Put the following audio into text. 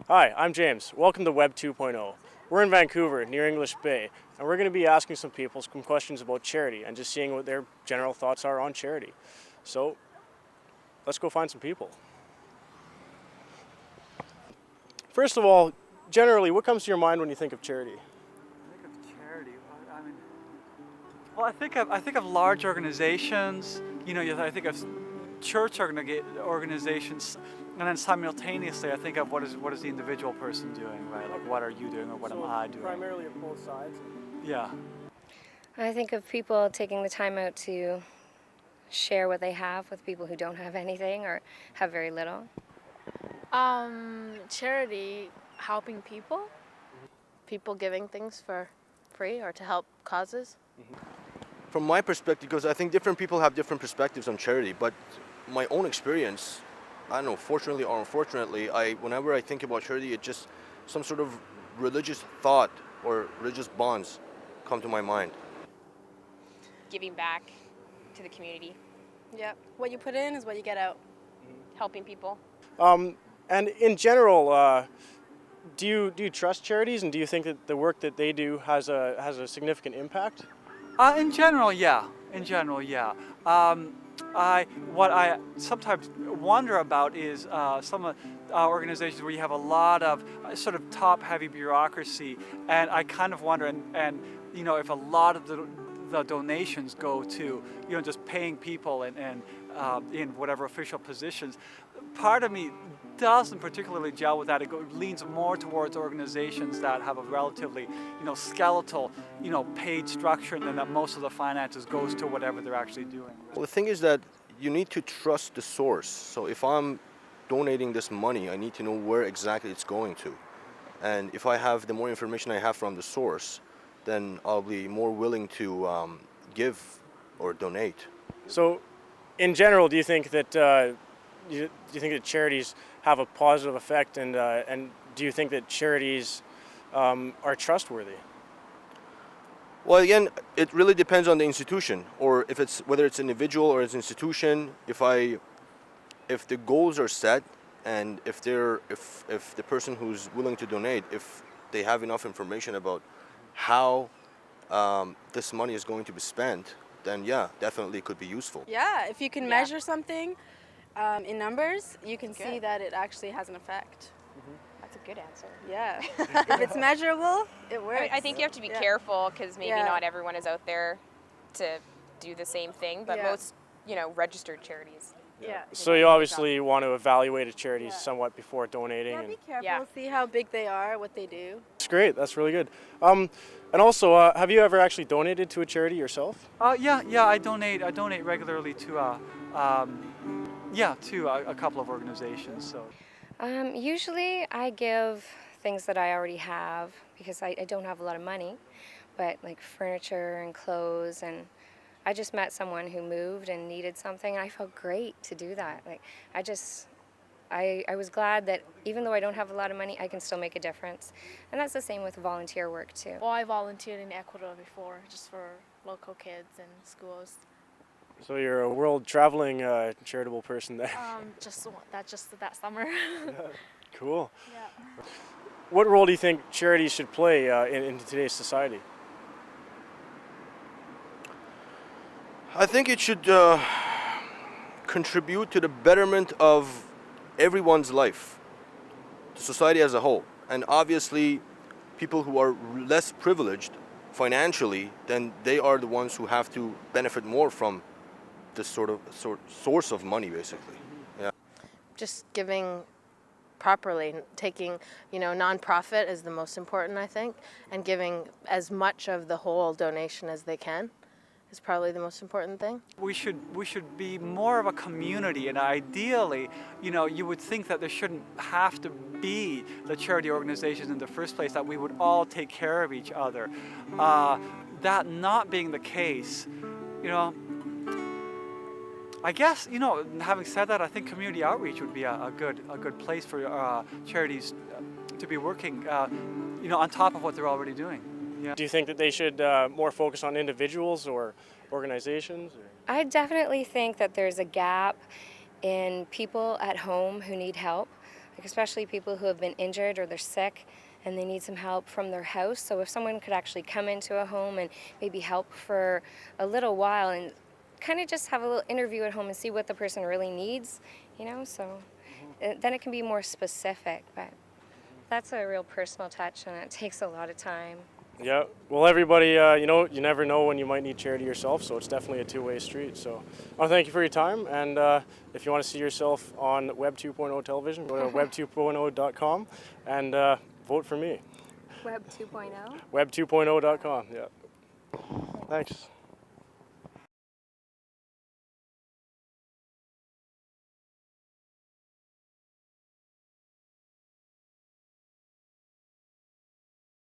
Hi, I'm James. Welcome to Web 2.0. We're in Vancouver, near English Bay, and we're going to be asking some people some questions about charity and just seeing what their general thoughts are on charity. So, let's go find some people. First of all, generally, what comes to your mind when you think of charity? I think of charity. Well, I think of large organizations. I think of church organizations, and then simultaneously, I think of what is the individual person doing, right? Like, what are you doing, or what am I doing? Primarily of both sides. Yeah. I think of people taking the time out to share what they have with people who don't have anything or have very little. Charity, helping people giving things for free or to help causes. From my perspective, because I think different people have different perspectives on charity, but my own experience, I don't know, fortunately or unfortunately, whenever I think about charity, it just some sort of religious thought or religious bonds come to my mind. Giving back to the community, Yep. What you put in is what you get out. helping people. And in general, do you trust charities, and do you think that the work that they do has a significant impact? In general, yeah. What I sometimes wonder about is some of organizations where you have a lot of sort of top-heavy bureaucracy, and I kind of wonder, and if a lot of the donations go to just paying people and in whatever official positions. Part of me doesn't particularly gel with that. It leans more towards organizations that have a relatively, skeletal, paid structure, and then that most of the finances goes to whatever they're actually doing. Well, the thing is that you need to trust the source. So if I'm donating this money, I need to know where exactly it's going to. And if I have the more information I have from the source, then I'll be more willing to give or donate. So, in general, do you think that charities have a positive effect, and do you think that charities are trustworthy? Well, again, it really depends on the institution, or whether it's individual or it's institution. If the goals are set, and if the person who's willing to donate, if they have enough information about how this money is going to be spent, then yeah, definitely it could be usul. Yeah, if you can measure something in numbers, you can see Good. that it actually has an effect. That's a good answer. Yeah. If it's measurable, it works. I think you have to be Yeah. careful because maybe Yeah. not everyone is out there to do the same thing, but Yeah. most, registered charities. Yeah. So you obviously want to evaluate a charity Yeah. somewhat before donating. Yeah, And be careful. Yeah. See how big they are, what they do. it's great. That's really good. And also, have you ever actually donated to a charity yourself? Yeah. I donate regularly to a couple of organizations. So. Usually I give things that I already have because I don't have a lot of money, but like furniture and clothes, and I just met someone who moved and needed something, and I felt great to do that. Like I was glad that even though I don't have a lot of money, I can still make a difference. And that's the same with volunteer work too. Well, I volunteered in Ecuador before, just for local kids and schools. So you're a world traveling charitable person there. Just that summer. Cool. Yeah. What role do you think charities should play in today's society? I think it should contribute to the betterment of everyone's life, the society as a whole. And obviously, people who are less privileged financially, then they are the ones who have to benefit more from this source of money, basically. Yeah. Just giving properly, taking, nonprofit is the most important, I think, and giving as much of the whole donation as they can is probably the most important thing. We should be more of a community, and ideally, you would think that there shouldn't have to be the charity organizations in the first place, that we would all take care of each other. That not being the case, I guess, having said that, I think community outreach would be a good place for charities to be working, on top of what they're already doing. Yeah. Do you think that they should more focus on individuals or organizations? I definitely think that there's a gap in people at home who need help. like especially people who have been injured or they're sick and they need some help from their house. So if someone could actually come into a home and maybe help for a little while and kind of just have a little interview at home and see what the person really needs, you know, so then it can be more specific, but that's a real personal touch and it takes a lot of time. Yeah, well, everybody, you know, you never know when you might need charity yourself, so it's definitely a two-way street. So I want to thank you for your time, and if you want to see yourself on Web 2.0 television, go to web2.0.com and vote for me. Web 2.0? Web2.0.com, yeah. Thanks.